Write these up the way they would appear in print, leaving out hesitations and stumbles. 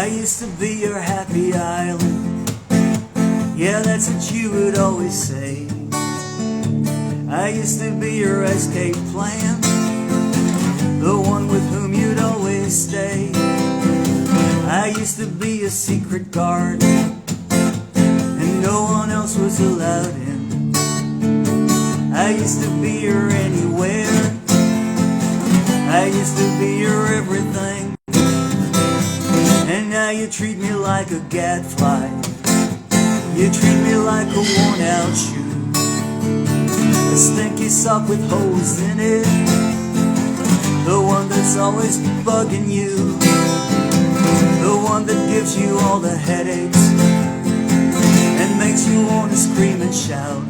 I used to be your happy island. Yeah, that's what you would always say. I used to be your escape plan, the one with whom you'd always stay. I used to be a secret garden, and no one else was allowed in. I used to be your anywhere. I used to be your everything. And now you treat me like a gadfly. You treat me like a worn-out shoe, a stinky sock with holes in it, the one that's always bugging you, the one that gives you all the headaches and makes you want to scream and shout.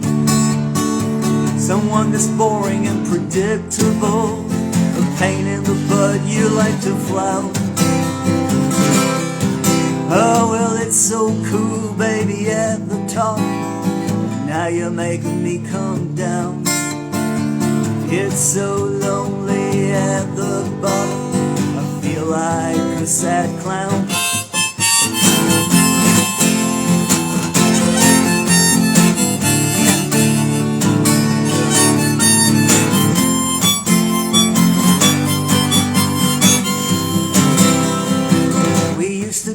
Someone that's boring and predictable, a pain in the butt you like to flout. Oh, well, it's so cool, baby, at the top. Now you're making me come down. It's so lonely at the bottom. I feel like a sad clown.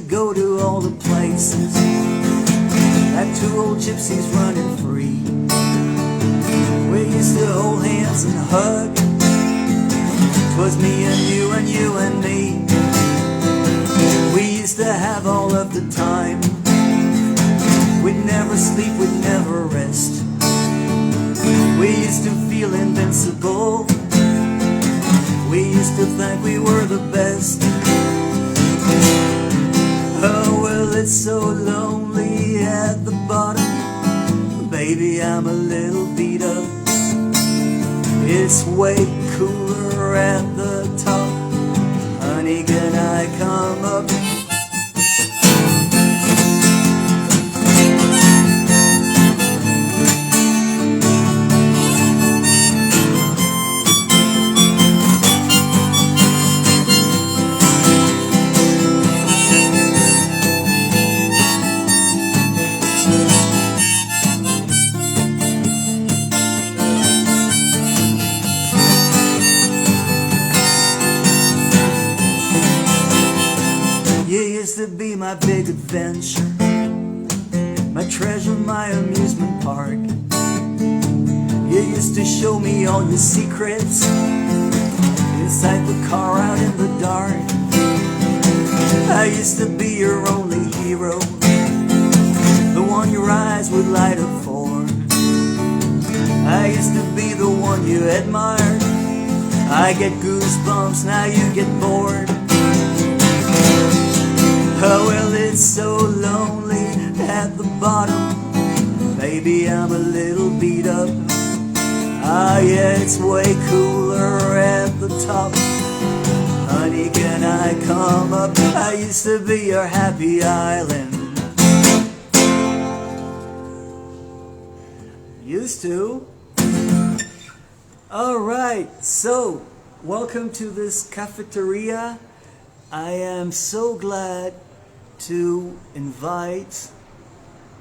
Go to all the places like two old gypsies running free. We used to hold hands and hug. 'Twas me and you and you and me. We used to have all of the time. We'd never sleep, we'd never rest. We used to feel invincible. We used to think we were the best. Oh, well, it's so lonely at the bottom. Baby, I'm a little beat up. It's way cooler at the top. Honey, can I come up? To be my big adventure, my treasure, my amusement park. You used to show me all your secrets inside the car out in the dark. I used to be your only hero, the one your eyes would light up for. I used to be the one you admired. I get goosebumps, now you get bored. Oh, well, it's so lonely at the bottom. Baby, I'm a little beat up. Ah, yeah, it's way cooler at the top. Honey, can I come up? I used to be your happy island. Used to. All right, so welcome to this cafeteria. I am so glad to invite,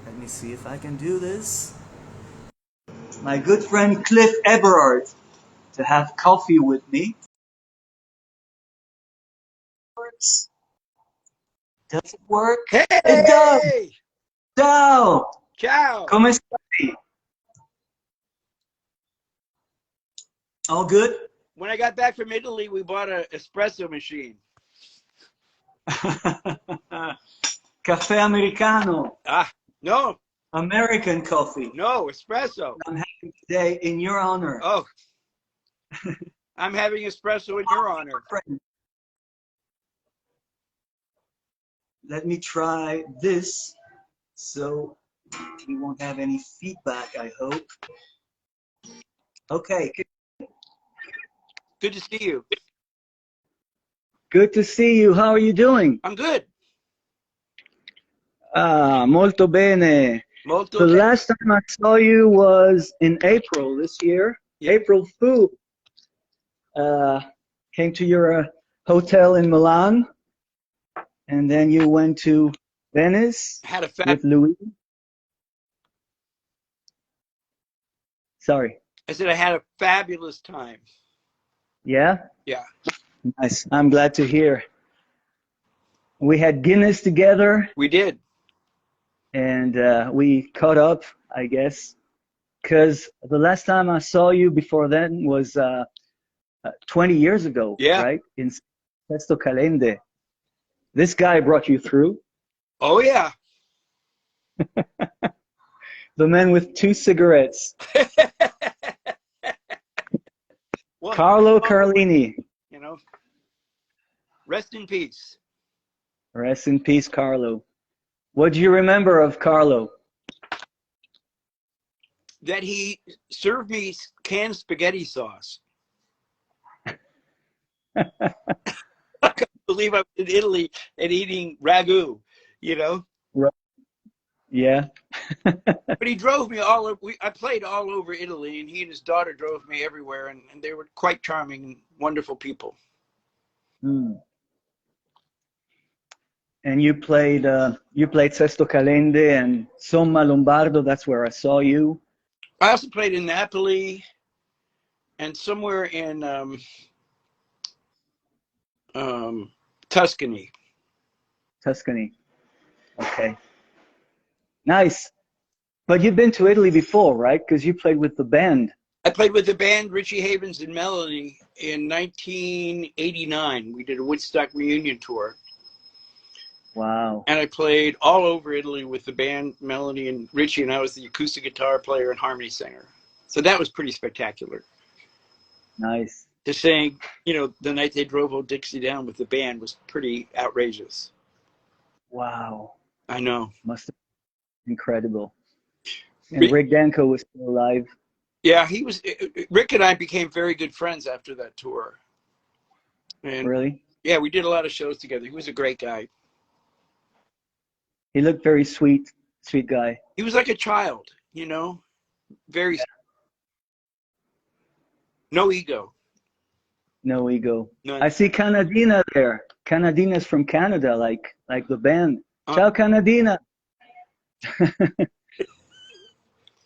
let me see if I can do this, my good friend Cliff Eberhardt to have coffee with me. Does it work? Hey! It does! Ciao! Ciao! Come stai? All good? When I got back from Italy, we bought an espresso machine. Caffè americano. Ah, no. American coffee. No, espresso. I'm having today in your honor. Oh. I'm having espresso in your honor. Let me try this so we won't have any feedback, I hope. Okay. Good to see you. Good to see you. How are you doing? I'm good. Ah, molto bene. Molto The bene. last time I saw you was in April this year. Yeah. April Fool. Came to your hotel in Milan. and then you went to Venice Had a with Louis. Sorry. I said I had a fabulous time. Yeah? Yeah. Nice. I'm glad to hear. We had Guinness together, We did. and we caught up, I guess, because the last time I saw you before then was 20 years ago, Yeah. right? In Sesto Calende. This guy brought you through. Oh, yeah. The man with 2 cigarettes. Well, Carlo Carlini. you know, rest in peace. Rest in peace, Carlo. What do you remember of Carlo? That he served me canned spaghetti sauce. I can't believe I was in Italy and eating ragu, you know. Right. Yeah. But he drove me all over. I played all over Italy, and he and his daughter drove me everywhere, and they were quite charming and wonderful people. Mm. And you played Sesto Calende and Somma Lombardo. That's where I saw you. I also played in Napoli and somewhere in Tuscany. Tuscany. Okay. Nice. But you've been to Italy before, right? Because you played with the band. I played with the band Richie Havens and Melanie in 1989. We did a Woodstock reunion tour. Wow. And I played all over Italy with the band Melanie and Richie, and I was the acoustic guitar player and harmony singer. So that was pretty spectacular. Nice. To sing, you know, the night they drove Old Dixie down with the band was pretty outrageous. Wow. I know. Must have been incredible. And Rick Danko was still alive. Yeah, Rick and I became very good friends after that tour. And really? Yeah, we did a lot of shows together. He was a great guy. He looked very sweet guy. He was like a child, you know, very, no ego. No ego. None. I see Canadina there. Canadina's from Canada, like the band. Ciao, Canadina.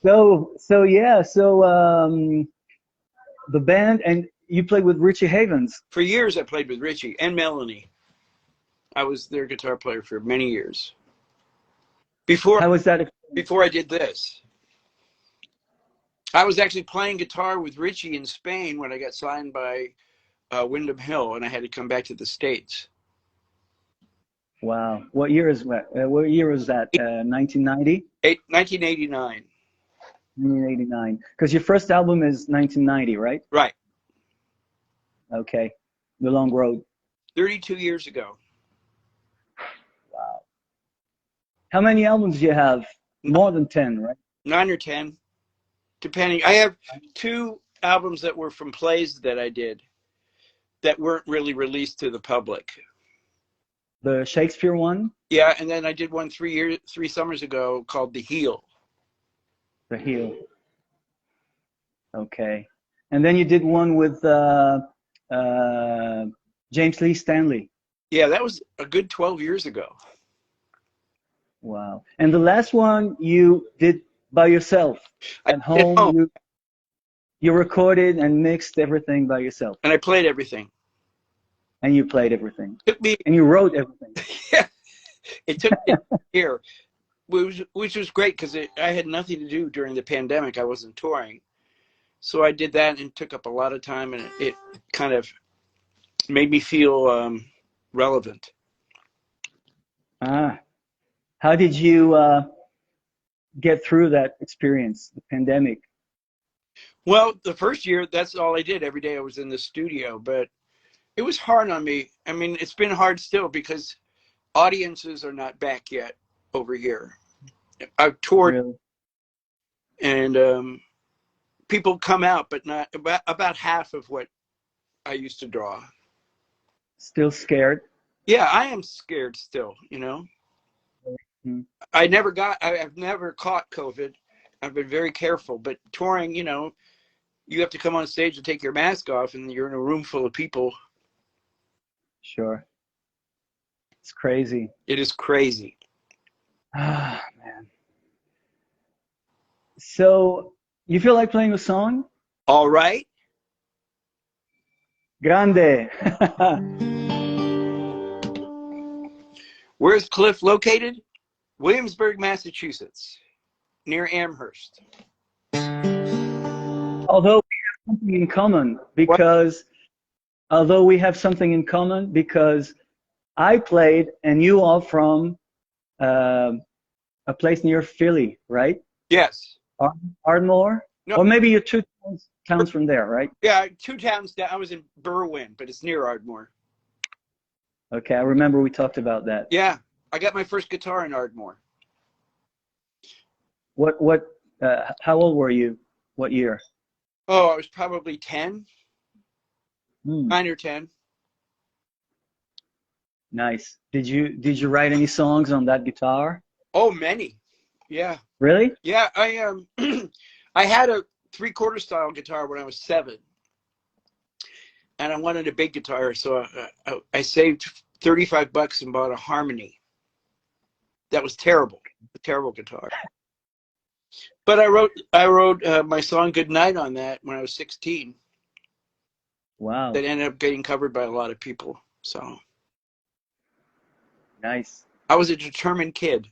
So the band, and you played with Richie Havens. For years, I played with Richie and Melanie. I was their guitar player for many years. How was that? Before I did this, I was actually playing guitar with Richie in Spain when I got signed by Windham Hill, and I had to come back to the States. Wow. What year was that? 1990? 1989. 1989. Because your first album is 1990, right? Right. Okay. The Long Road. 32 years ago. Wow. How many albums do you have? More than 10, right? 9 or 10, depending. I have 2 albums that were from plays that I did that weren't really released to the public. The Shakespeare one? Yeah, and then I did one 3 summers ago called The Heel. The Heel. Okay. And then you did one with James Lee Stanley. Yeah, that was a good 12 years ago. Wow. And the last one you did by yourself at home. You recorded and mixed everything by yourself. And I played everything. And you played everything. Took me, and you wrote everything. Yeah. It took me a year, which was great because I had nothing to do during the pandemic. I wasn't touring. So I did that and took up a lot of time, and it kind of made me feel relevant. How did you get through that experience, the pandemic? Well, the first year, that's all I did. Every day I was in the studio, but it was hard on me. I mean, it's been hard still because audiences are not back yet over here. I've toured, really? And people come out, but not about half of what I used to draw. Still scared? Yeah, I am scared still, you know. Mm-hmm. I've never caught COVID. I've been very careful, but touring, you know, you have to come on stage and take your mask off, and you're in a room full of people. Sure. It's crazy. It is crazy. Ah, man. So, you feel like playing a song? All right. Grande. Where's Cliff located? Williamsburg, Massachusetts, near Amherst. Although we have something in common, What? because I played and you are from uh, a place near Philly, right? Yes. Ardmore? No. Or maybe you're two towns from there, right? Yeah, 2 towns down. I was in Berwyn, but it's near Ardmore. Okay, I remember we talked about that. Yeah, I got my first guitar in Ardmore. How old were you? What year? Oh, I was probably 10, Hmm, 9 or 10. nice. Did you write any songs on that guitar? Oh, many. Yeah. Really? Yeah, I had a 3/4 style guitar when I was 7, and I wanted a big guitar, so I saved $35 and bought a Harmony. That was terrible, a terrible guitar. But I wrote my song "Good Night" on that when I was 16. Wow. That ended up getting covered by a lot of people. So Nice. I was a determined kid.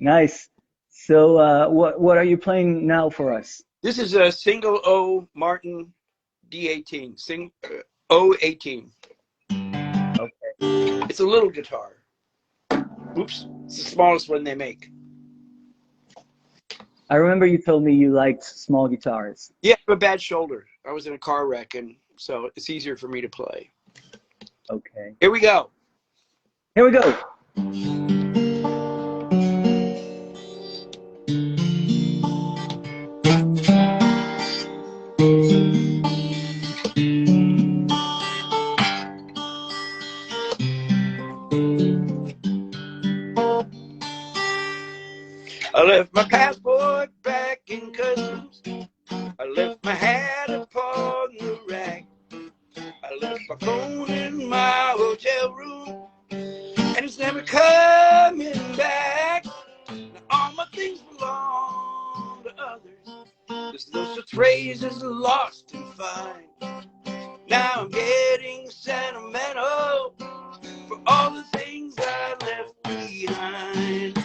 Nice. So, what are you playing now for us? This is a single O Martin D18, O18. Okay. It's a little guitar. Oops, it's the smallest one they make. I remember you told me you liked small guitars. Yeah, I have a bad shoulder. I was in a car wreck, and so it's easier for me to play. Okay. Here we go. Here we go. I left my passport back in customs. I left my hat upon the rack. I left my phone in my hotel room, and it's never coming back. Now all my things belong to others. Just those phrases lost and find. Now I'm getting sentimental for all the things I left behind.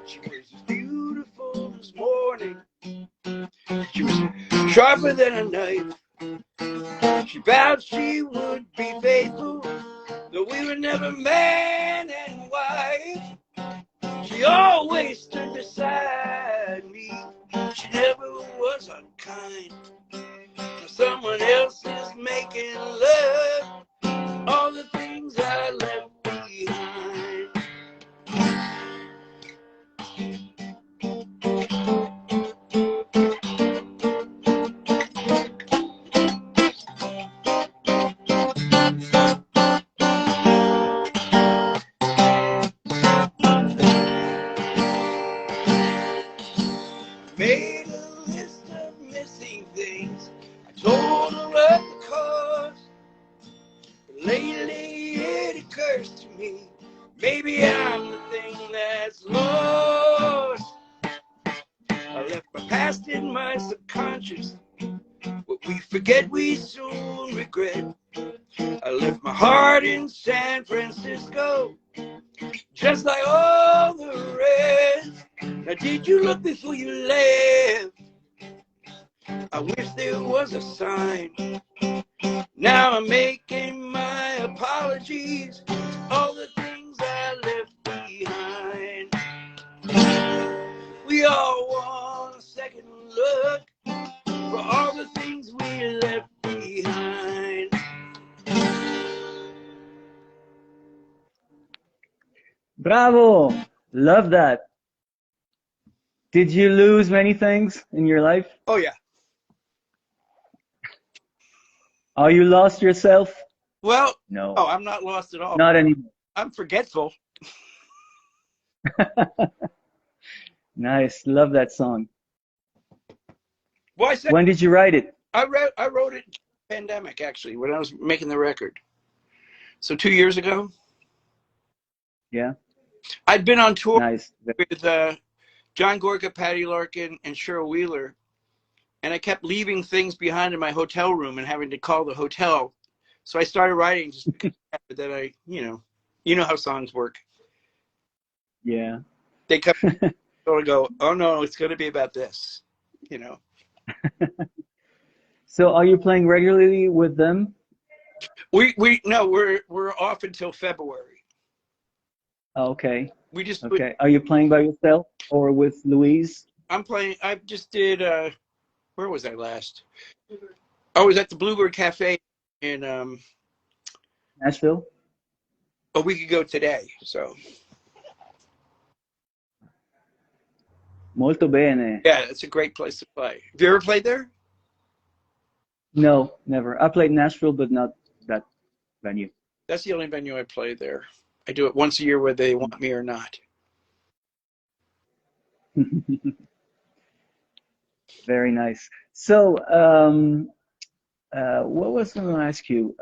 She was as beautiful this morning. She was sharper than a knife. She vowed she would be faithful, though we were never man and wife. She always stood beside me. She never was unkind. Now someone else is making love. All the things I left behind. Made a list of missing things. I told her what the cause. But lately it occurs to me, maybe I'm the thing that's lost. I left my past in my subconscious. What we forget we soon regret. I left my heart in San Francisco, just like all the rest. Now did you look before you left? I wish there was a sign. Now I'm making my apologies to all the things I left behind. We all want a second look for all the things we left behind. Bravo! Love that. Did you lose many things in your life? Oh yeah. Are you lost yourself? Well, No, oh, I'm not lost at all. not anymore. I'm forgetful. Nice. Love that song. Well, When did you write it? I wrote it pandemic, actually, when I was making the record. So 2 years ago, Yeah. I'd been on tour Nice. with John Gorka, Patty Larkin, and Cheryl Wheeler, and I kept leaving things behind in my hotel room and having to call the hotel. So I started writing just because that I, you know how songs work. Yeah. They come and go, oh no, it's going to be about this, you know. So are you playing regularly with them? No, we're off until February. Oh, okay. We just Okay. Are you playing by yourself or with Louise? I'm playing. I just did. Where was I last? I was at the Bluebird Cafe in Nashville? a week ago today. So Molto bene. yeah, it's a great place to play. Have you ever played there? No, never. I played Nashville, but not that venue. That's the only venue I play there. I do it once a year whether they want me or not. Very nice. So, what was I going to ask you?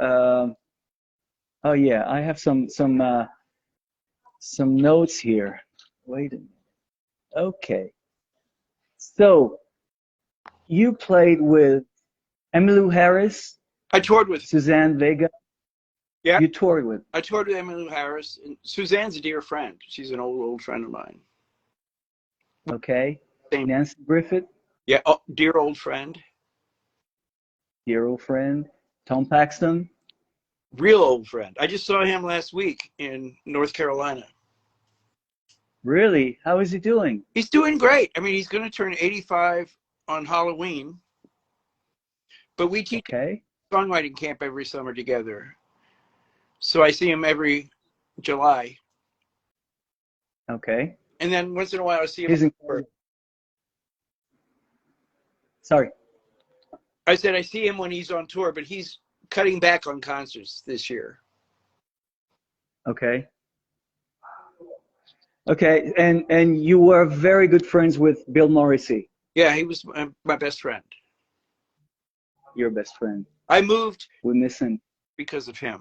Oh yeah, I have some notes here. Wait a minute. Okay. So you played with Emmylou Harris, I toured with. Suzanne Vega. Yeah, You toured with. I toured with Emmylou Harris, and Suzanne's a dear friend. She's an old friend of mine. Okay. Same. Nancy Griffith, Yeah, oh, dear old friend. dear old friend. Tom Paxton. Real old friend. I just saw him last week in North Carolina. Really? How is he doing? He's doing great. I mean, he's going to turn 85 on Halloween. But we teach Okay. songwriting camp every summer together. So I see him every July. Okay. And then once in a while I see him. He's Sorry. I said I see him when he's on tour, but he's cutting back on concerts this year. Okay. Okay. And you were very good friends with Bill Morrissey, Yeah, he was my best friend. your best friend. I moved We miss him. because of him.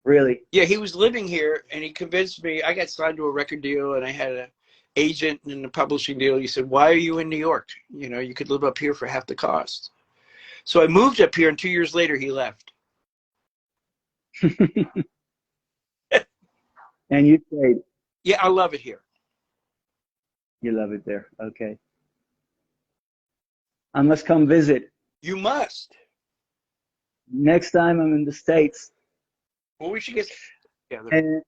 Really? Yeah, he was living here, and he convinced me. I got signed to a record deal, and I had an agent and a publishing deal. He said, "Why are you in New York? You know, you could live up here for half the cost." So I moved up here, and 2 years later, he left. And you stayed. Yeah, I love it here. You love it there. Okay. I must come visit. You must. Next time I'm in the States. Well, we should get together. And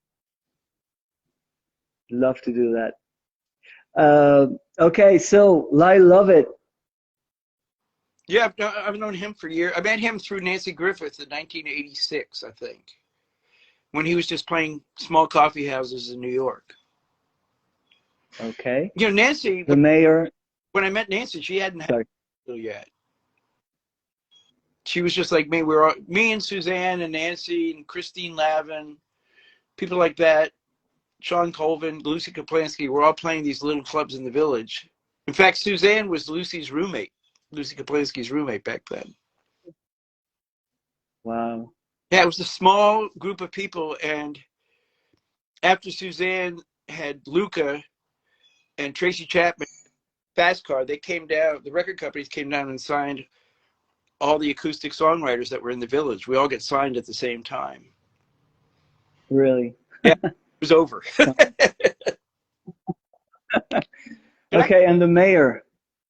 love to do that. Okay, so I love it. Yeah, I've known him for years. I met him through Nancy Griffith in 1986, I think, when he was just playing small coffee houses in New York. Okay. You know, Nancy, The mayor. when I met Nancy, she hadn't had Sorry. a deal yet. She was just like me. Me and Suzanne and Nancy and Christine Lavin, people like that, Sean Colvin, Lucy Kaplansky, were all playing these little clubs in the village. In fact, Suzanne was Lucy's roommate, Lucy Kaplansky's roommate back then. Wow. Yeah, it was a small group of people, and after Suzanne had Luca and Tracy Chapman, Fast Car, they came down, the record companies came down and signed all the acoustic songwriters that were in the village. We all get signed at the same time. Really? Yeah, it was over. Okay, and the mayor,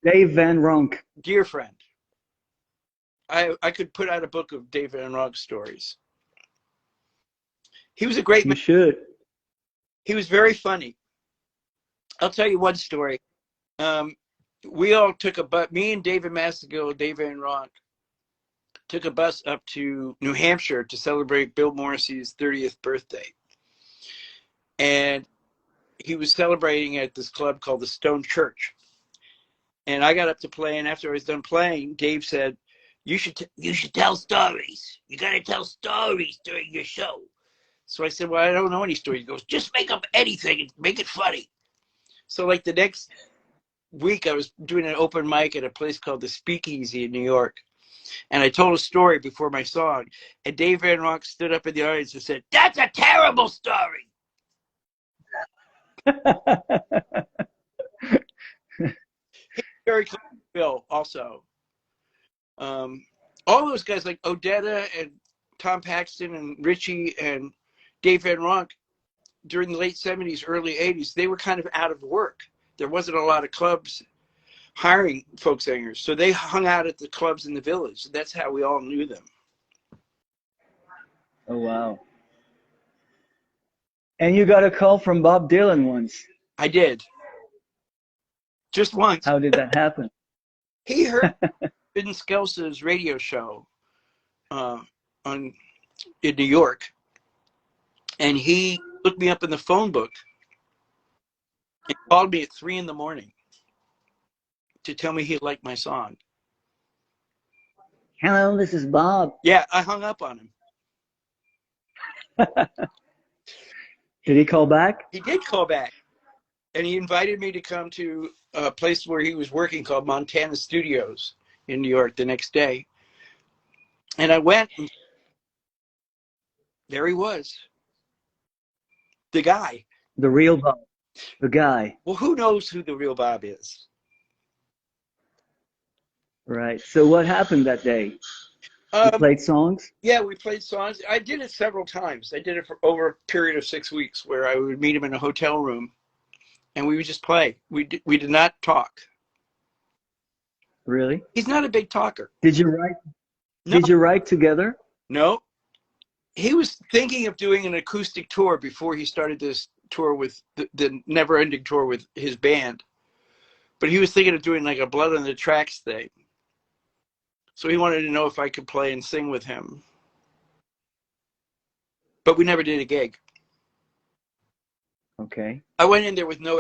Dave Van Ronk. Dear friend. I could put out a book of Dave Van Ronk stories. He was a great You man. should. He was very funny. I'll tell you one story. We all took a bus, me and David Mastigill, Dave Van Ronk, took a bus up to New Hampshire to celebrate Bill Morrissey's 30th birthday. And he was celebrating at this club called the Stone Church. And I got up to play, and after I was done playing, Dave said, you should tell stories. You got to tell stories during your show. So I said, well, I don't know any stories. He goes, just make up anything and make it funny. So like the next week, I was doing an open mic at a place called the Speakeasy in New York. And I told a story before my song, and Dave Van Ronk stood up in the audience and said, "That's a terrible story." Very close to Bill also. All those guys like Odetta and Tom Paxton and Richie and Dave Van Ronk during the late 70s, early 80s, they were kind of out of work. There wasn't a lot of clubs hiring folk singers. So they hung out at the clubs in the village. That's how we all knew them. Oh, wow. And you got a call from Bob Dylan once. I did. Just once. How did that happen? He heard Vin Skelsa's radio show in New York, and he looked me up in the phone book and called me at 3 a.m. to tell me he liked my song. Hello, this is Bob. Yeah, I hung up on him. Did he call back? He did call back, and he invited me to come to a place where he was working called Montana Studios in New York the next day. And I went, and there he was. The guy. The real Bob. The guy. Well, who knows who the real Bob is? Right. So what happened that day? You played songs? Yeah, we played songs. I did it several times. I did it for over a period of 6 weeks where I would meet him in a hotel room and we would just play. We did not talk. Really? He's not a big talker. Did you write? No. Did you write together? No. He was thinking of doing an acoustic tour before he started this tour with the never-ending tour with his band. But he was thinking of doing like a Blood on the Tracks thing. So he wanted to know if I could play and sing with him. But we never did a gig. Okay. I went in there with no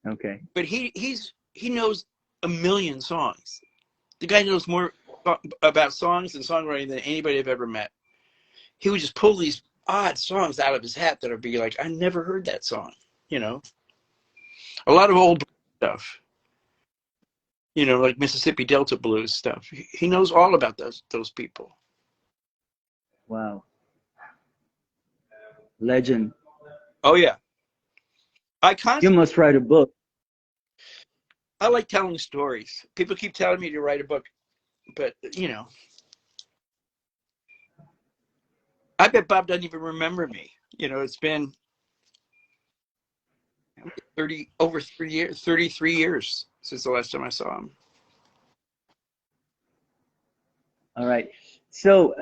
Okay. But he knows a million songs. The guy knows more about songs and songwriting than anybody I've ever met. He would just pull these odd songs out of his hat that would be like, I never heard that song, you know. A lot of old stuff. You know, like Mississippi Delta blues stuff. He knows all about those people. Wow. Legend. Oh yeah. You must write a book. I like telling stories. People keep telling me to write a book, but you know, I bet Bob doesn't even remember me. You know, it's been over 3 years, 33 years since the last time I saw him. All right. So,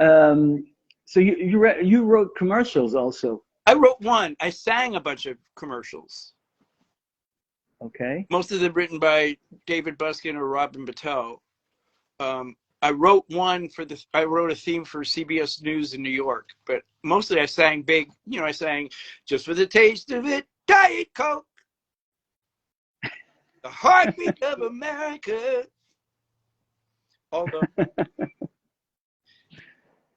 so you wrote commercials also. I wrote one. I sang a bunch of commercials. Okay. Most of them written by David Buskin or Robin Bateau. I wrote one I wrote a theme for CBS News in New York, but mostly I sang big, you know, I sang Just for the Taste of It, Diet Coke, the heartbeat of America. Although,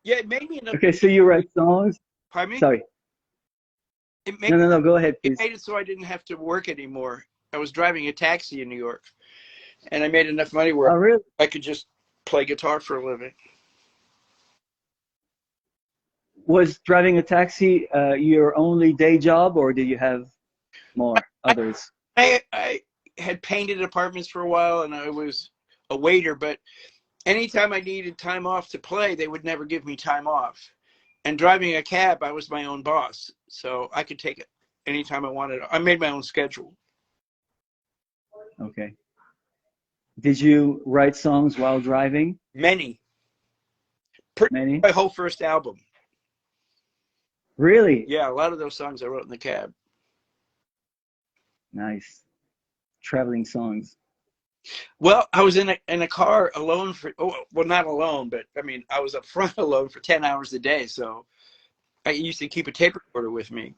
yeah, it made me enough. Okay, so you write songs? Pardon me? Sorry. No, go ahead, please. It made it so I didn't have to work anymore. I was driving a taxi in New York, and I made enough money where really? I could just play guitar for a living. Was driving a taxi your only day job, or did you have more others? I had painted apartments for a while, and I was a waiter, but anytime I needed time off to play, they would never give me time off. And driving a cab, I was my own boss, so I could take it anytime I wanted. I made my own schedule. Okay. Did you write songs while driving? Many. Many? My whole first album. Really? Yeah, a lot of those songs I wrote in the cab. Nice. Traveling songs. Well, I was in a car alone well, not alone, but I mean, I was up front alone for 10 hours a day. So I used to keep a tape recorder with me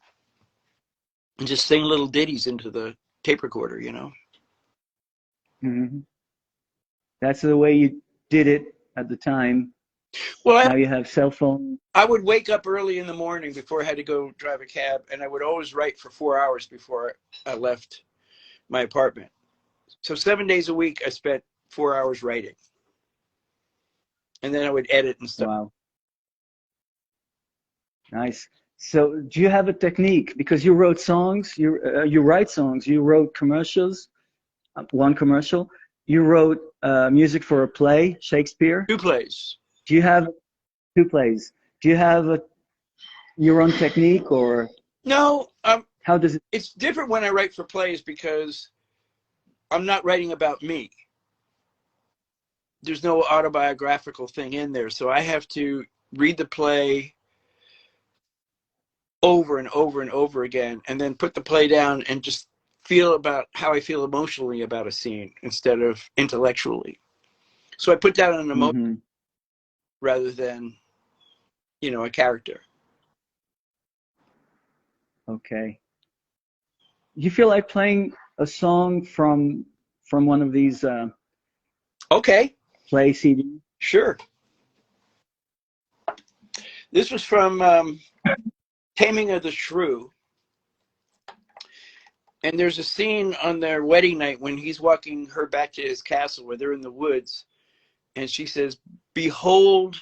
and just sing little ditties into the tape recorder, you know. Mm-hmm. That's the way you did it at the time. Well, now you have cell phone. I would wake up early in the morning before I had to go drive a cab, and I would always write for 4 hours before I left my apartment. So 7 days a week, I spent 4 hours writing. And then I would edit and stuff. Wow. Nice. So do you have a technique? Because you wrote songs, you write songs, you wrote commercials, one commercial. You wrote music for a play, Shakespeare. 2 plays. Do you have 2 plays? Do you have your own technique, or No, how does it? it's different when I write for plays because I'm not writing about me. There's no autobiographical thing in there. So I have to read the play over and over and over again, and then put the play down and just feel about how I feel emotionally about a scene instead of intellectually. So I put down an emotion rather than, you know, a character. Okay. You feel like playing a song from one of these Okay, play CDs? sure. This was from Taming of the Shrew. And there's a scene on their wedding night when he's walking her back to his castle where they're in the woods. And she says, behold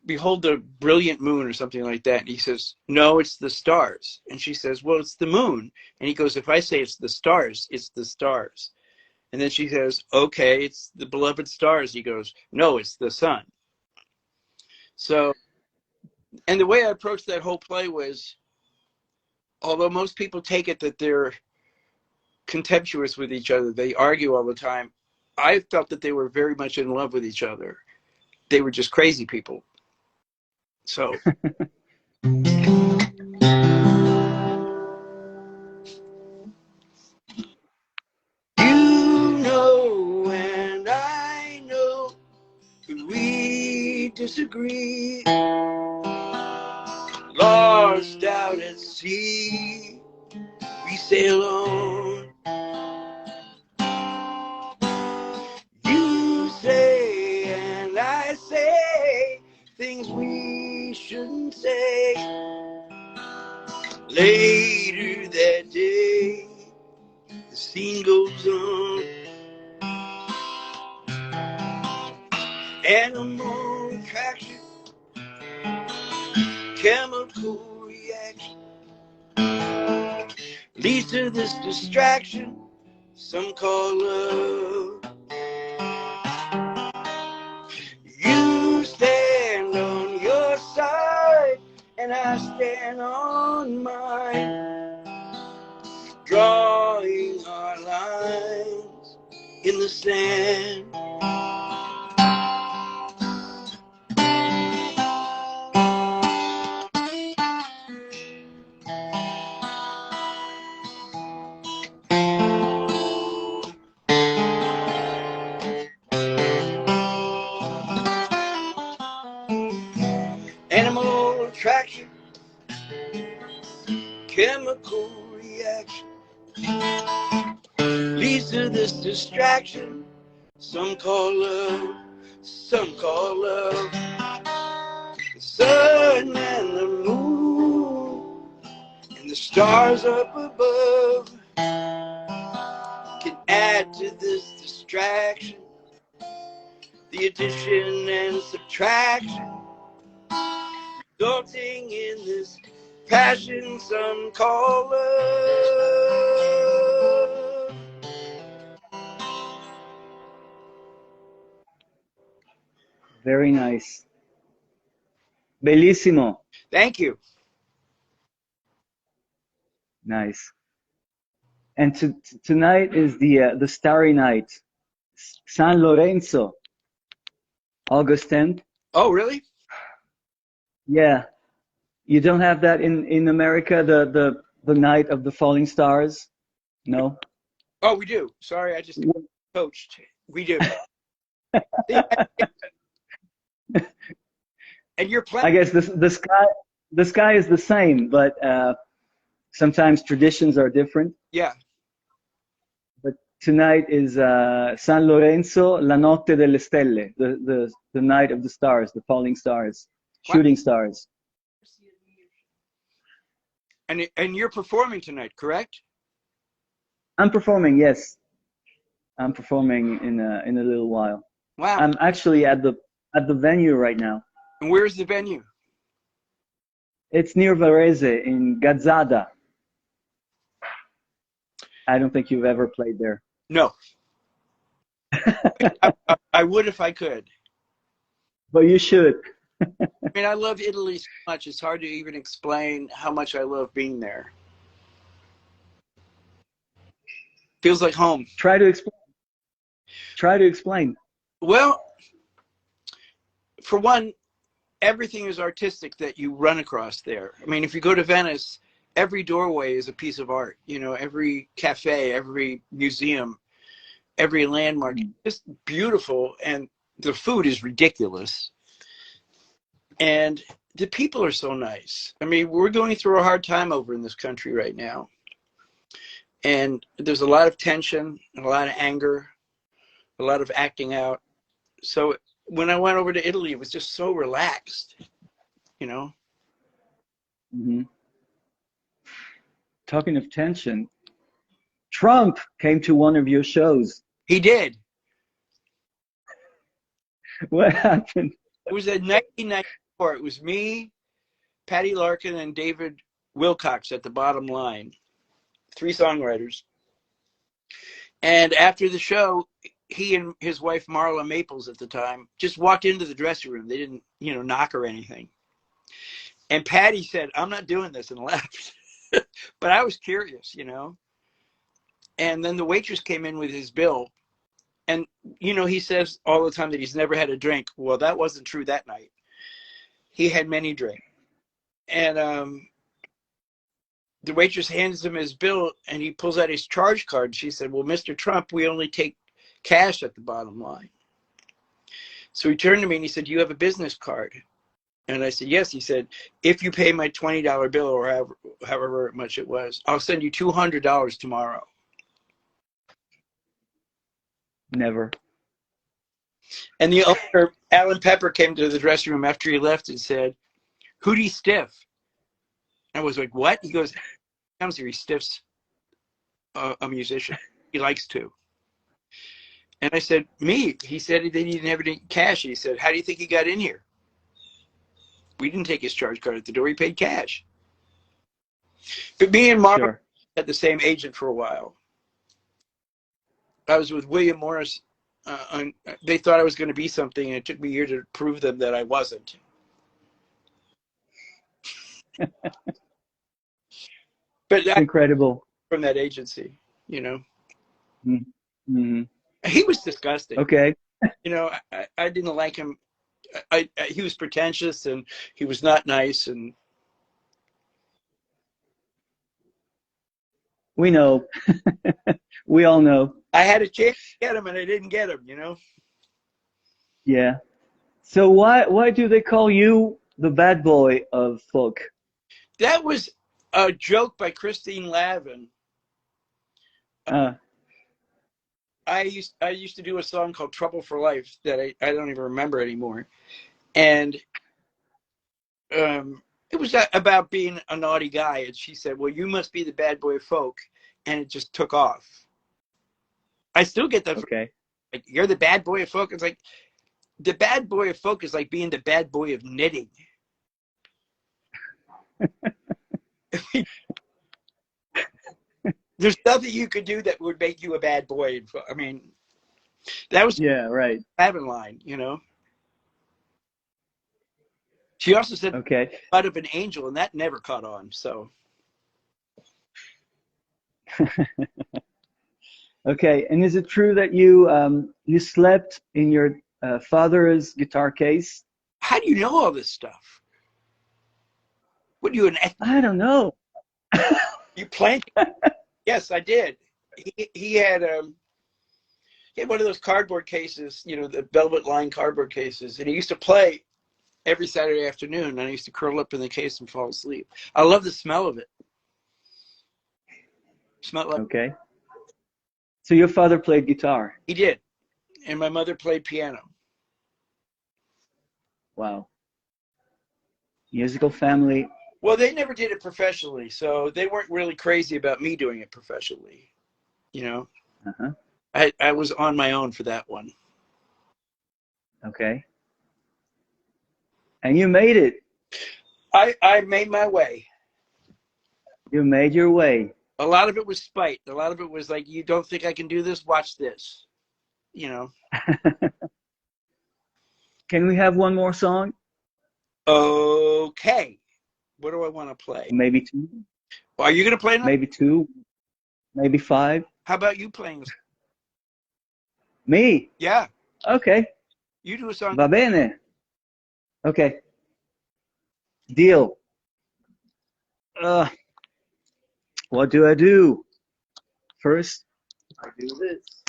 the brilliant moon, or something like that. And he says, no, it's the stars. And she says, well, it's the moon. And he goes, if I say it's the stars, it's the stars. And then she says, okay, it's the beloved stars. He goes, no, it's the sun. So, and the way I approached that whole play was, although most people take it that they're contemptuous with each other, they argue all the time, I felt that they were very much in love with each other. They were just crazy people. So you know and I know that we disagree. Lost out at sea, we sail on. You say and I say things we shouldn't say. Later that day, the scene goes on. Animal attraction, chemical reaction, leads to this distraction some call love. You stand on your side and I stand on mine, drawing our lines in the sand. Animal attraction, chemical reaction, leads to this distraction some call love, some call love. The sun and the moon and the stars up above can add to this distraction, the addition and subtraction, resulting in this passion some call love. Very nice. Bellissimo. Thank you. Nice. And tonight is the Starry Night, San Lorenzo, August 10th. Oh, really? Yeah. You don't have that in America, the night of the falling stars? No? Oh, we do. Sorry, I just coached. We do. And you're playing. I guess the sky is the same, but sometimes traditions are different. Yeah. But tonight is San Lorenzo, la notte delle stelle, the night of the stars, the falling stars, shooting stars. And you're performing tonight, correct? I'm performing. Yes, I'm performing in a little while. Wow. I'm actually at the venue right now. And where's the venue? It's near Varese in Gazzada. I don't think you've ever played there. No. I would if I could. But you should. I mean, I love Italy so much. It's hard to even explain how much I love being there. Feels like home. Try to explain. Try to explain. Well, for one, everything is artistic that you run across there. I mean, if you go to Venice, every doorway is a piece of art. You know, every cafe, every museum, every landmark, just beautiful. And the food is ridiculous. And the people are so nice. I mean, we're going through a hard time over in this country right now. And there's a lot of tension, a lot of anger, a lot of acting out. So when I went over to Italy, it was just so relaxed, you know? Mm-hmm. Talking of tension, Trump came to one of your shows. He did. What happened? It was in 1994. It was me, Patty Larkin, and David Wilcox at the bottom line. 3 songwriters. And after the show, he and his wife, Marla Maples at the time, just walked into the dressing room. They didn't, you know, knock or anything. And Patty said, "I'm not doing this," and left. But I was curious, you know. And then the waitress came in with his bill. And, you know, he says all the time that he's never had a drink. Well, that wasn't true that night. He had many drinks. And the waitress hands him his bill, and he pulls out his charge card. She said, "Well, Mr. Trump, we only take cash at the bottom line." So he turned to me and he said, "Do you have a business card?" And I said, "Yes." He said, "If you pay my $20 bill, or however much it was, I'll send you $200 tomorrow." Never. And the owner, Alan Pepper, came to the dressing room after he left and said, "Hootie Stiff." I was like, "What?" He goes, "Comes here, he stiffs a musician. He likes to." And I said, "Me?" He said he didn't have any cash. He said, "How do you think he got in here?" We didn't take his charge card at the door. He paid cash. But me and Mark had the same agent for a while. I was with William Morris. They thought I was going to be something, and it took me a year to prove them that I wasn't. But that's incredible. From that agency, you know. Mm-hmm. He was disgusting. Okay. You know, I didn't like him. He was pretentious, and he was not nice. And we know. We all know. I had a chance to get him, and I didn't get him, you know. Yeah. So why do they call you the bad boy of folk? That was a joke by Christine Lavin. I used to do a song called "Trouble for Life" that I don't even remember anymore, and it was about being a naughty guy. And she said, "Well, you must be the bad boy of folk," and it just took off. I still get that. Okay. Like, you're the bad boy of folk. It's like the bad boy of folk is like being the bad boy of knitting. There's nothing you could do that would make you a bad boy. I mean, that was right. Lavin line, you know. She also said, "Okay, blood of an angel," and that never caught on. So. Okay, and is it true that you slept in your father's guitar case? How do you know all this stuff? What are you, I don't know. You planted? Yes, I did. He had one of those cardboard cases, you know, the velvet lined cardboard cases, and he used to play every Saturday afternoon. And I used to curl up in the case and fall asleep. I love the smell of it. Smelled like. Okay. So your father played guitar? He did, and my mother played piano. Wow. Musical family. Well, they never did it professionally, so they weren't really crazy about me doing it professionally. You know, Uh-huh. I was on my own for that one. Okay. And you made it. I made my way. You made your way. A lot of it was spite. A lot of it was like, you don't think I can do this? Watch this. You know. Can we have one more song? Okay. What do I want to play? Maybe two. Well, are you going to play another? Maybe two. Maybe five. How about you playing? Me? Yeah. Okay. You do a song. Va bene. Okay. Deal. What do I do? First, I do this.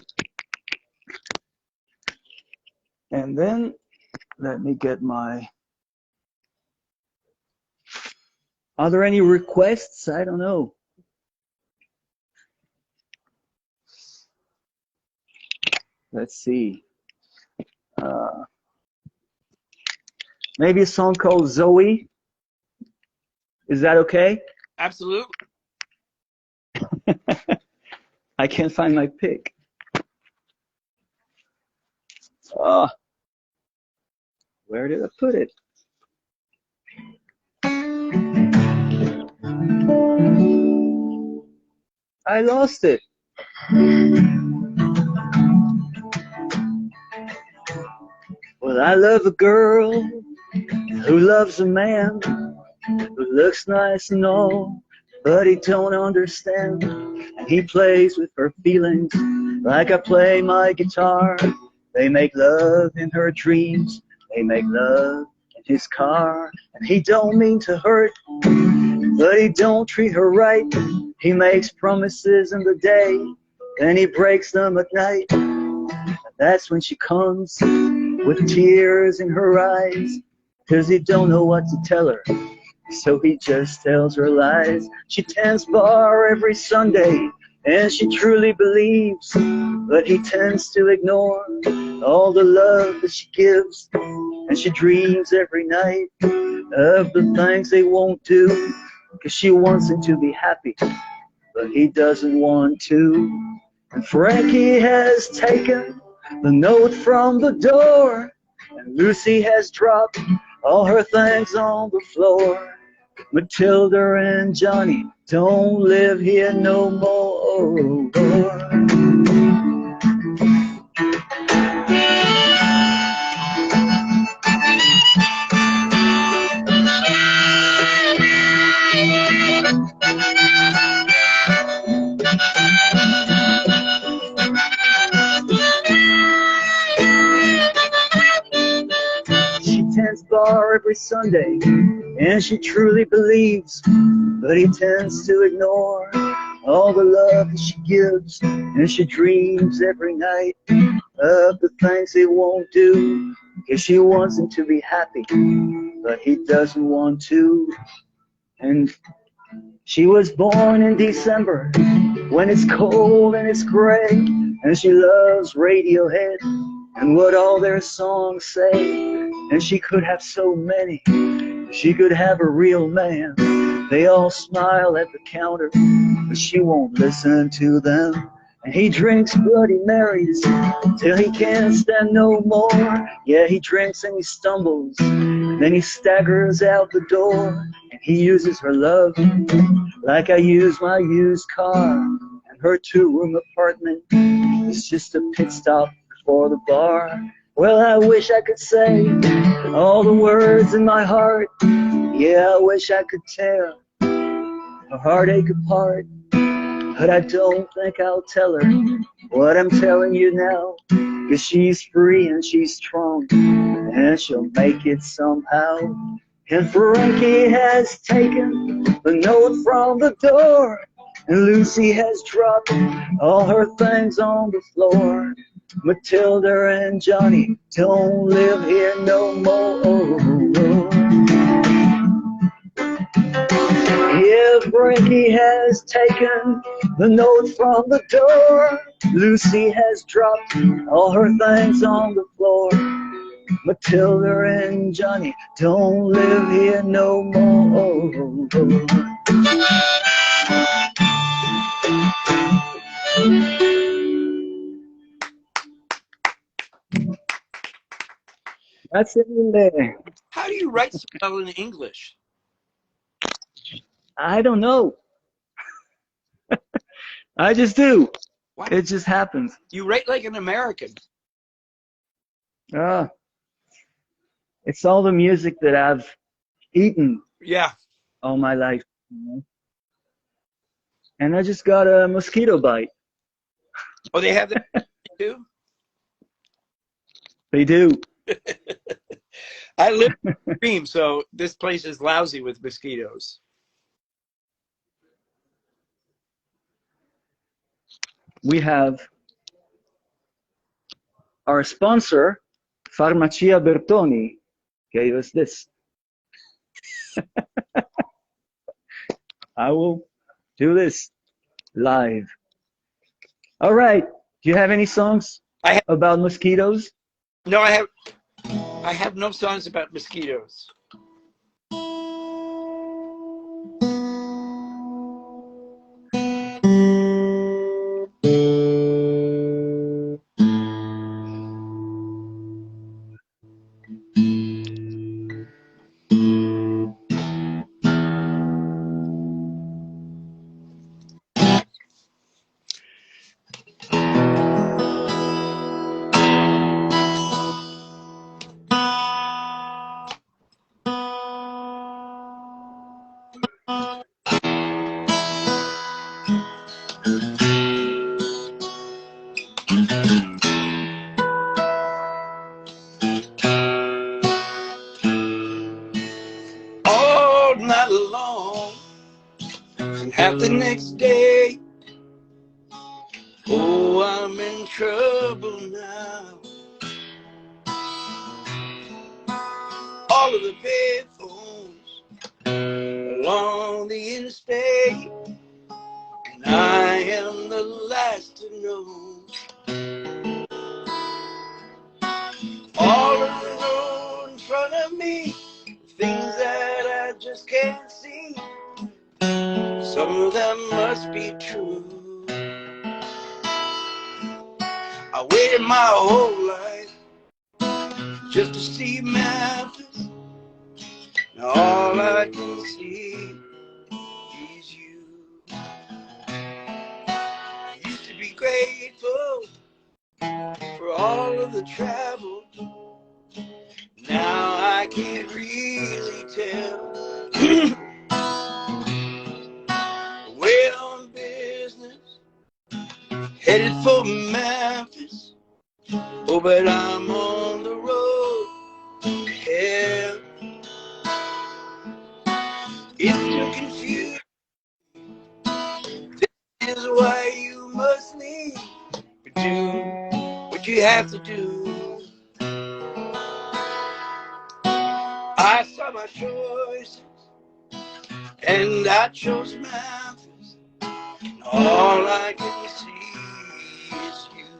And then, let me get my... Are there any requests? I don't know. Let's see. Maybe a song called Zoe. Is that okay? Absolutely. I can't find my pick. Where did I put it? I lost it. Well, I love a girl who loves a man who looks nice and all, but he don't understand. And he plays with her feelings like I play my guitar. They make love in her dreams. They make love in his car. And he don't mean to hurt, but he don't treat her right. He makes promises in the day, then he breaks them at night. And that's when she comes with tears in her eyes, 'cause he don't know what to tell her, so he just tells her lies. She tends bar every Sunday, and she truly believes, but he tends to ignore all the love that she gives. And she dreams every night of the things they won't do, 'cause she wants him to be happy, but he doesn't want to. And Frankie has taken the note from the door, and Lucy has dropped all her things on the floor. Matilda and Johnny don't live here no more. She tends bar every Sunday, and she truly believes, but he tends to ignore all the love that she gives. And she dreams every night of the things he won't do, 'cause she wants him to be happy, but he doesn't want to. And she was born in December, when it's cold and it's gray, and she loves Radiohead and what all their songs say. And she could have so many. She could have a real man. They all smile at the counter, but she won't listen to them. And he drinks Bloody Marys till he can't stand no more. Yeah, he drinks and he stumbles, and then he staggers out the door. And he uses her love like I use my used car. And her two-room apartment is just a pit stop before the bar. Well, I wish I could say all the words in my heart. Yeah, I wish I could tear her heartache apart. But I don't think I'll tell her what I'm telling you now, 'cause she's free and she's strong, and she'll make it somehow. And Frankie has taken the note from the door, and Lucy has dropped all her things on the floor. Matilda and Johnny don't live here no more. Yeah, Frankie has taken the note from the door. Lucy has dropped all her things on the floor. Matilda and Johnny don't live here no more. Grazie mille. How do you write so well in English? I don't know. I just do. Wow. It just happens. You write like an American. Ah, it's all the music that I've eaten Yeah. all my life. And I just got a mosquito bite. Oh, they have that too? They do. I live in a dream, so this place is lousy with mosquitoes. We have our sponsor, Farmacia Bertoni, gave us this. I will do this live. All right. Do you have any songs about mosquitoes? No, I have no songs about mosquitoes. All night long and half the next day. Oh, I'm in trouble now. All of the payphones along the interstate, and I am the last to know. All of the road in front of me, things that I just can't see. Some of them must be true. I waited my whole life just to see Memphis. Now all I can see is you. I used to be grateful for all of the travel. Now I can't really tell. Way on business, headed for Memphis. Oh, but I'm on the road to hell. It's too confusing. This is why you must leave. But do what you have to do. I saw my choices, and I chose Memphis. And all I can see is you.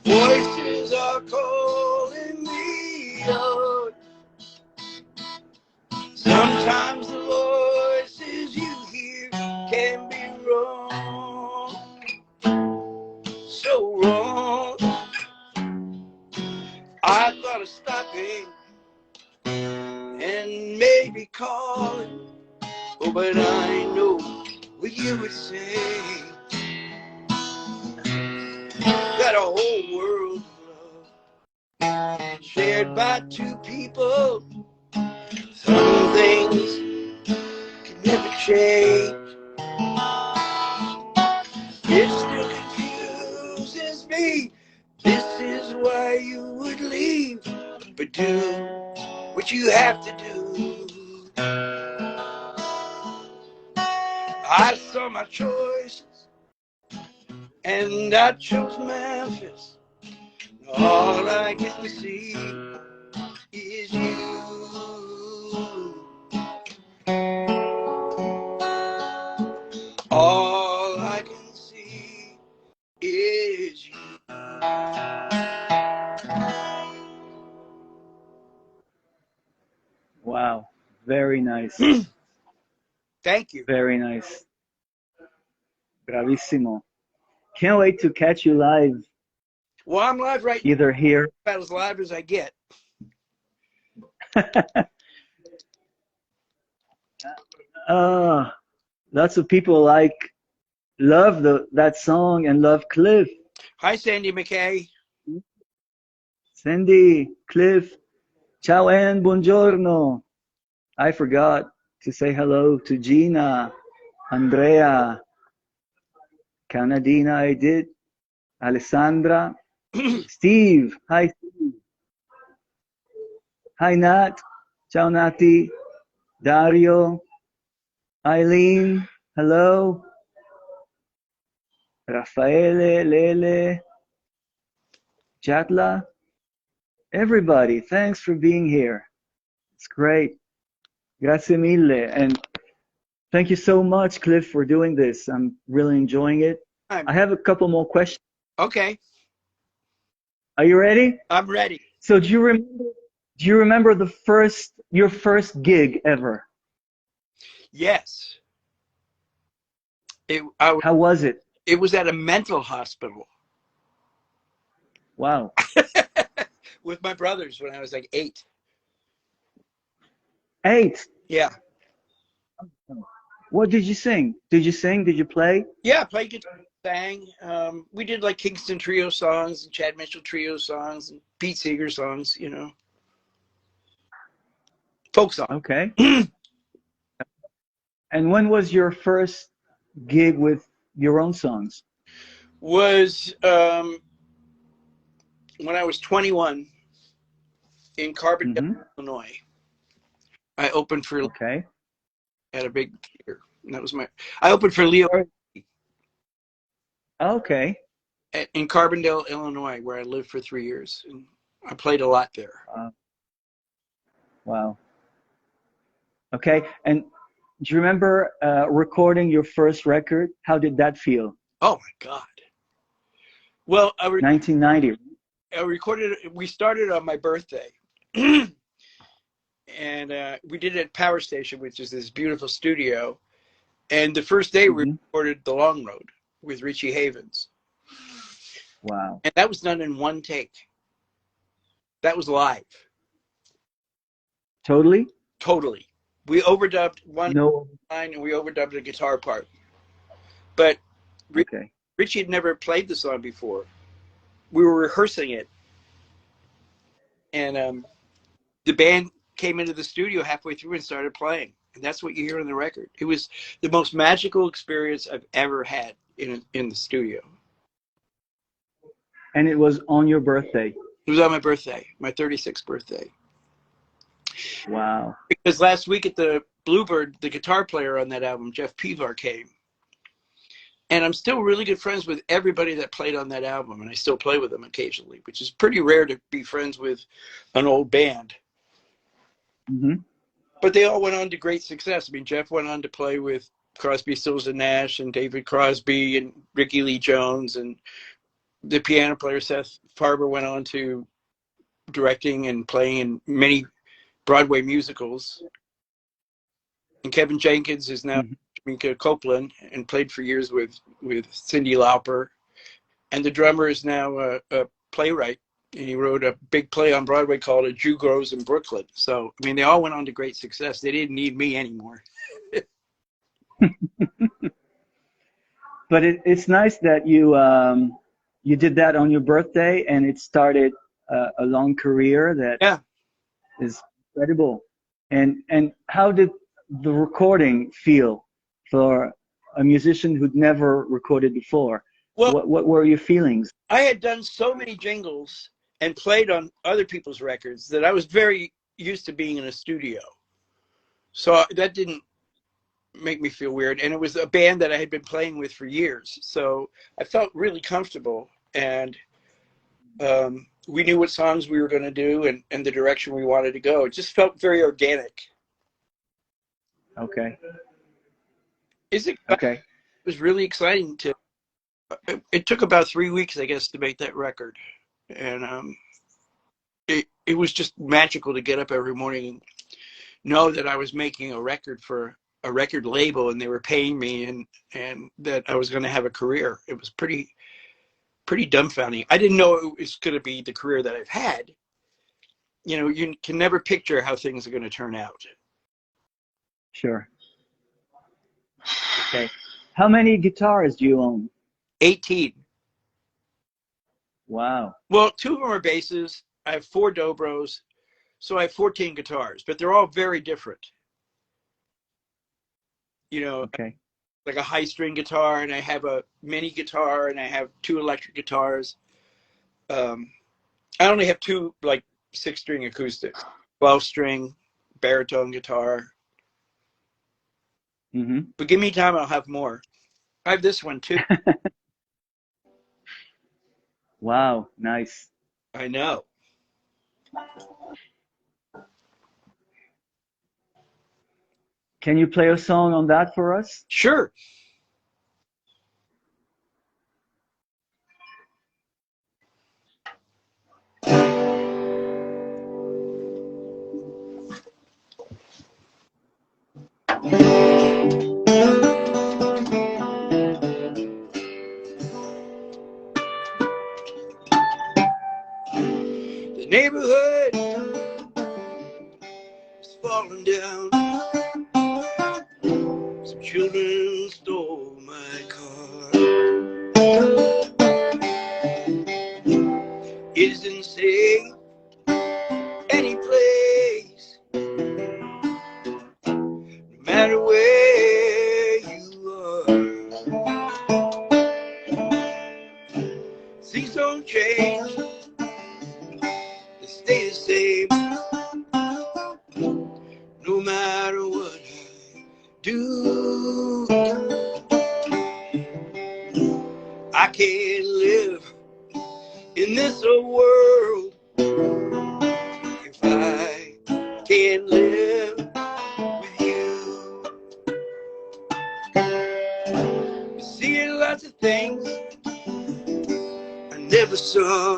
Voices are calling me out. Sometimes the voices you hear can be wrong, so wrong. I thought of stopping and maybe calling. Oh, but I know what you would say. Got a whole world of love shared by two people. Some things can never change. It still confuses me. This is why you would leave. But do what you have to do. I saw my choices, and I chose Memphis. All I can see is you. All I can see is you. Wow. Very nice. Thank you. Very nice. Bravissimo. Can't wait to catch you live Well, I'm live right now, either here. about as live as I get. Lots of people love that song and love Cliff. Hi, Sandy McKay. Cindy, Cliff, ciao and buongiorno. I forgot to say hello to Gina, Andrea, Canadina I did, Alessandra, Steve. Hi, Steve. Hi, Nat. Ciao, Nati. Dario, Eileen. Hello. Raffaele, Lele, Jatla. Everybody, thanks for being here. It's great. Grazie mille. And thank you so much, Cliff, for doing this. I'm really enjoying it. I have a couple more questions. Okay, Are you ready? I'm ready. So do you remember your first gig ever? Yes. How was it? It was at a mental hospital Wow. with my brothers when I was like 8. 8. Yeah. What did you sing? Did you sing? Did you play? Yeah, I played guitar, sang. We did like Kingston Trio songs and Chad Mitchell Trio songs and Pete Seeger songs, you know. Folk songs. Okay. And when was your first gig with your own songs? Was when I was 21 in Carbondale, Illinois. I opened for at a big theater. And that was I opened for Leo Okay. in Carbondale, Illinois, where I lived for 3 years, and I played a lot there. Wow. Okay. And do you remember recording your first record? How did that feel? Oh my God. Well, 1990. I recorded. We started on my birthday, and we did it at Power Station, which is this beautiful studio. And the first day we recorded The Long Road with Richie Havens. Wow. And that was done in one take. That was live. Totally? Totally. We overdubbed one line and we overdubbed the guitar part. But Richie had never played the song before. We were rehearsing it. And the band came into the studio halfway through and started playing. And that's what you hear on the record. It was the most magical experience I've ever had in the studio. And it was on your birthday? It was on my birthday, my 36th birthday. Wow. Because last week at the Bluebird, the guitar player on that album, Jeff Pevar, came. And I'm still really good friends with everybody that played on that album. And I still play with them occasionally, which is pretty rare to be friends with an old band. But they all went on to great success. I mean, Jeff went on to play with Crosby, Stills and Nash and David Crosby and Ricky Lee Jones. And the piano player, Seth Farber, went on to directing and playing in many Broadway musicals. And Kevin Jenkins is now Jamaica Copeland and played for years with Cyndi Lauper. And the drummer is now a playwright. And he wrote a big play on Broadway called A Jew Grows in Brooklyn. So, I mean, they all went on to great success. They didn't need me anymore. But it's nice that you did that on your birthday, and it started a long career that is incredible. And how did the recording feel for a musician who'd never recorded before? Well, what were your feelings? I had done so many jingles and played on other people's records that I was very used to being in a studio. So that didn't make me feel weird. And it was a band that I had been playing with for years. So I felt really comfortable. And we knew what songs we were going to do and the direction we wanted to go. It just felt very organic. Okay. It was really exciting it took about 3 weeks, I guess, to make that record. And it was just magical to get up every morning and know that I was making a record for a record label and they were paying me and that I was going to have a career. It was pretty pretty dumbfounding. I didn't know it was going to be the career that I've had. You know, you can never picture how things are going to turn out. Sure. Okay. How many guitars do you own? 18. Wow. Well, 2 of them are basses. I have 4 dobros. So I have 14 guitars, but they're all very different. You know, Okay. like a high string guitar, and I have a mini guitar, and I have 2 electric guitars. I only have 2 like 6-string acoustics, 12-string baritone guitar. Mm-hmm. But give me time, I'll have more. I have this one too. Wow. Nice. I know. Can you play a song on that for us? Sure. The neighborhood is falling down. Some children stole my car. It isn't safe any place, no matter where you are. Things don't change, they stay the same, no matter what I do. I can't live in this old world if I can't live with you. Been seeing lots of things I never saw.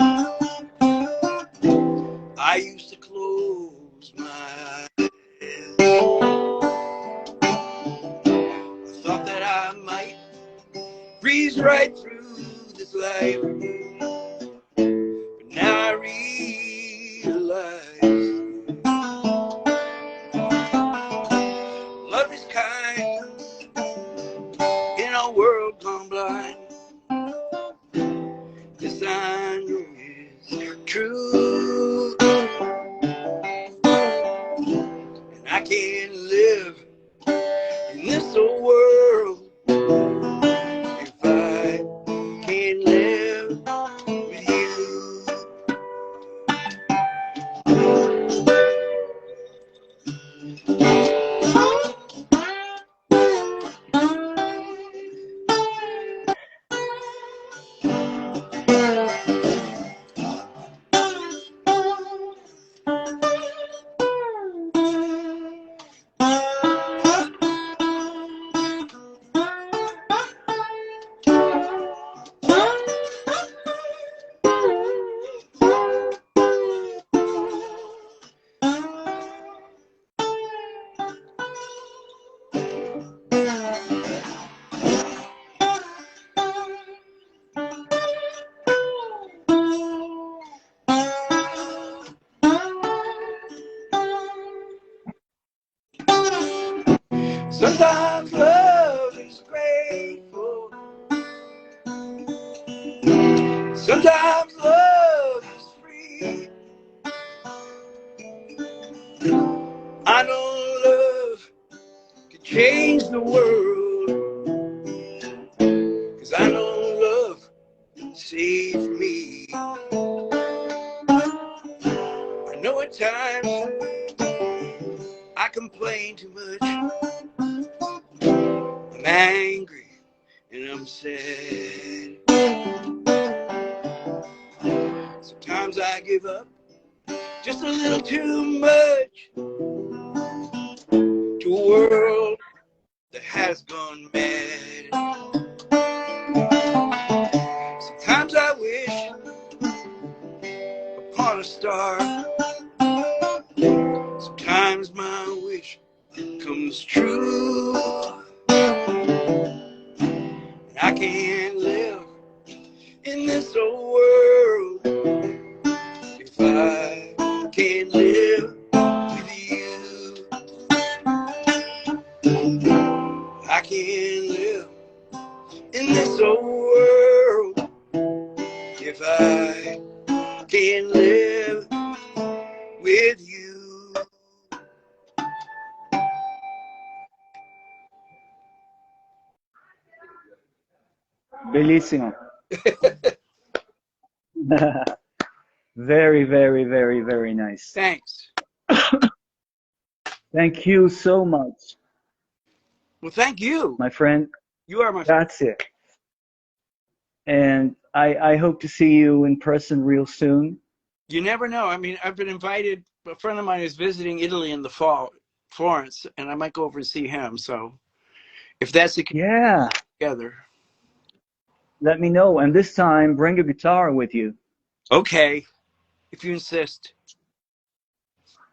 I used to close my eyes. I thought that I might breeze right through this life, but now I realize love is kind in a world gone blind. This I know is true, and I can't live in this old world if I can't live with you. Sometimes love is grateful. Sometimes love is free. I know love can change the world, 'cause I know love saved me. I know at times I complain too much. I'm angry and I'm sad. Sometimes I give up just a little too much to a world that has gone mad. Sometimes I wish upon a star. Sometimes my wish comes true. I can't live in this can't live in this old world if I can't live with you. Bellissimo. Very, very, very, very nice. Thanks. Thank you so much, Well, thank you. my friend. You are my friend. That's it. And I hope to see you in person real soon. You never know. I mean, I've been invited. A friend of mine is visiting Italy in the fall, Florence, and I might go over and see him. So if that's the case, Yeah, together. let me know. And this time, bring a guitar with you. Okay, if you insist.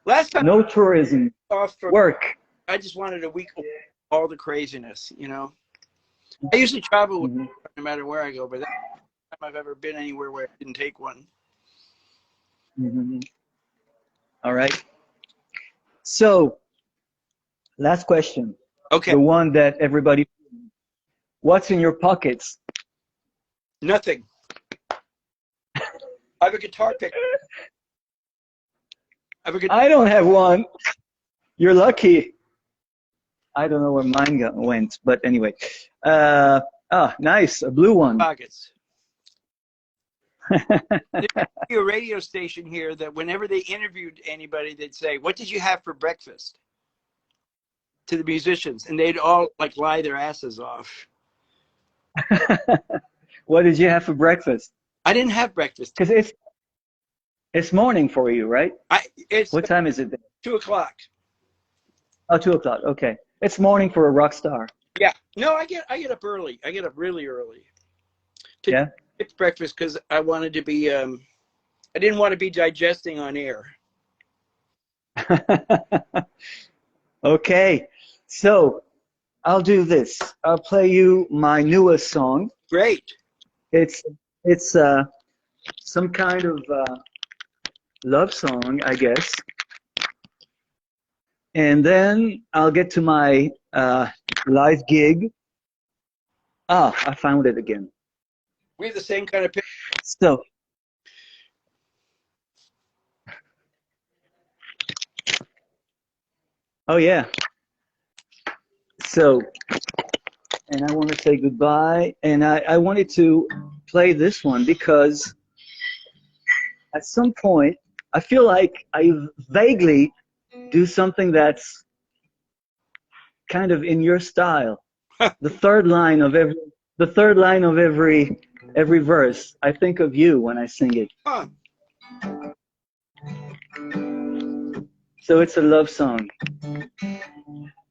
Last time No tourism, off for work. I just wanted a week of all the craziness, you know. I usually travel with Mhm. no matter where I go, but that's the time I've ever been anywhere where I didn't take one. Mhm. All right. So, last question. Okay, The one that everybody, what's in your pockets? nothing. I have a guitar pick. I have a guitar I don't have one. You're lucky. I don't know where mine went, but anyway. Nice, a blue one. pockets. There'd be a radio station here that whenever they interviewed anybody, they'd say, "What did you have for breakfast?" to the musicians, and they'd all like lie their asses off. What did you have for breakfast? I didn't have breakfast. Because it's morning for you, right? It's What time is it there? 2:00. Oh, 2 o'clock. Okay, it's morning for a rock star. Yeah. No, I get up early. I get up really early to Yeah. get breakfast because I wanted to be. I didn't want to be digesting on air. Okay, so I'll do this. I'll play you my newest song. Great. It's some kind of love song, I guess. And then I'll get to my live gig. Ah, I found it again. We have the same kind of picture. So, oh yeah. So, and I want to say goodbye. And I wanted to play this one because at some point I feel like I vaguely do something that's kind of in your style. The third line of every verse, I think of you when I sing it. Huh. So it's a love song.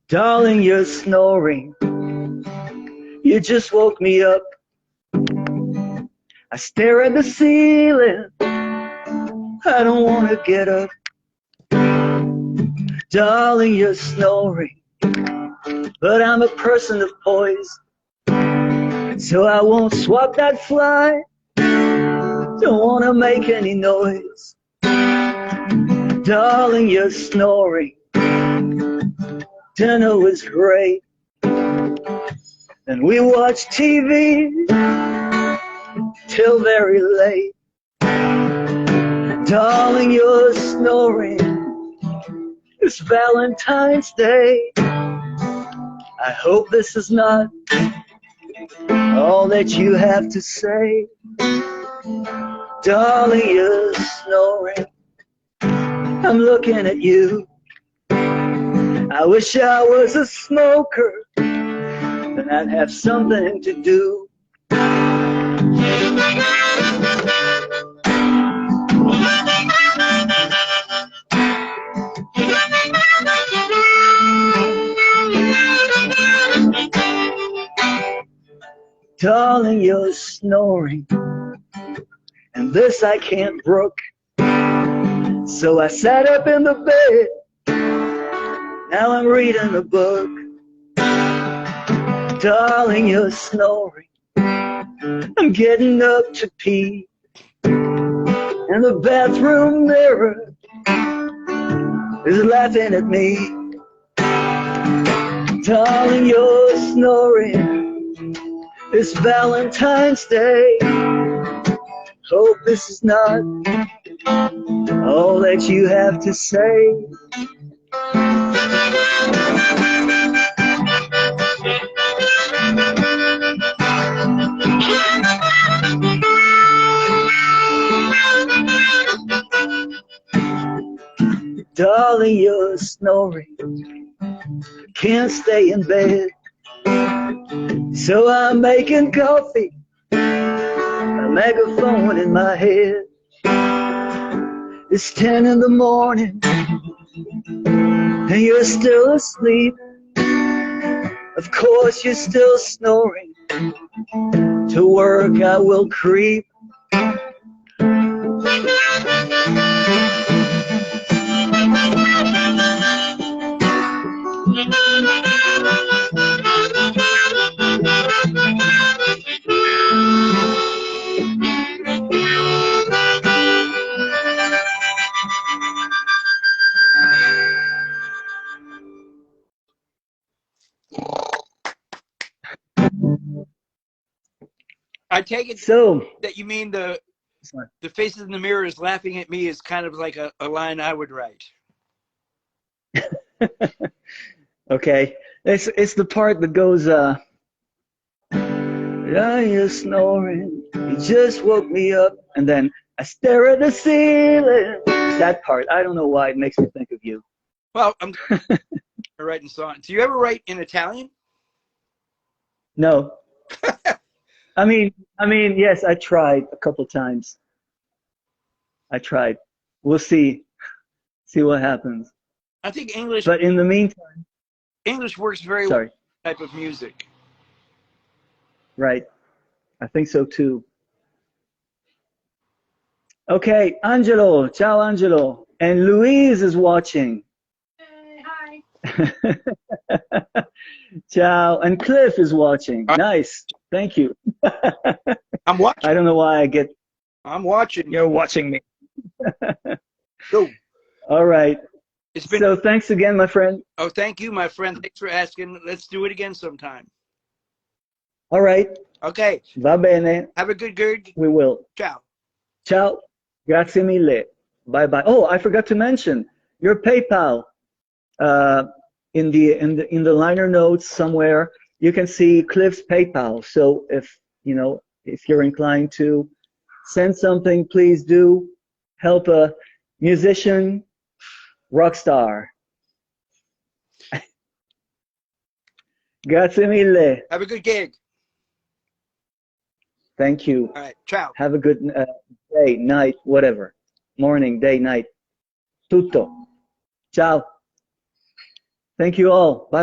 Darling, you're snoring. You just woke me up. I stare at the ceiling. I don't want to get up. Darling, you're snoring. But I'm a person of poise. So I won't swap that fly. Don't want to make any noise. Darling, you're snoring. Dinner was great. And we watched TV till very late. Darling, you're snoring. It's Valentine's Day. I hope this is not all that you have to say. Darling, you're snoring. I'm looking at you. I wish I was a smoker, then I'd have something to do. Darling, you're snoring, and this I can't brook. So I sat up in the bed. Now I'm reading a book. Darling, you're snoring. I'm getting up to pee. And the bathroom mirror is laughing at me. Darling, you're snoring. It's Valentine's Day. Hope this is not all that you have to say. Darling, you're snoring. Can't stay in bed. So I'm making coffee, a megaphone in my head. It's 10 in the morning, and you're still asleep. Of course you're still snoring. To work I will creep. I take it So, that you mean the faces in the mirror is laughing at me is kind of like a line I would write. okay, it's the part that goes, yeah, you're snoring, you just woke me up, and then I stare at the ceiling. That part, I don't know why it makes me think of you. Well, I'm writing songs. Do you ever write in Italian? No. I mean, yes, I tried a couple times. I tried. We'll see what happens. I think English. But in the meantime, English works very well with this type of music. Right. I think so too. Okay, Angelo. Ciao, Angelo. And Louise is watching. Hi. Ciao. And Cliff is watching. Nice. Thank you. I'm watching. I don't know why I get. I'm watching. You're watching me. Go. All right. It's been. So thanks again, my friend. Oh, thank you, my friend. Thanks for asking. Let's do it again sometime. All right. Okay. Va bene. Have a good gig. We will. Ciao. Ciao. Grazie mille. Bye bye. Oh, I forgot to mention your PayPal. In the liner notes somewhere, you can see Cliff's PayPal. So if you're inclined to send something, please do. Help a musician, rock star. Grazie mille. Have a good gig. Thank you. All right. Ciao. Have a good day, night, whatever. Morning, day, night. Tutto. Ciao. Thank you all. Bye.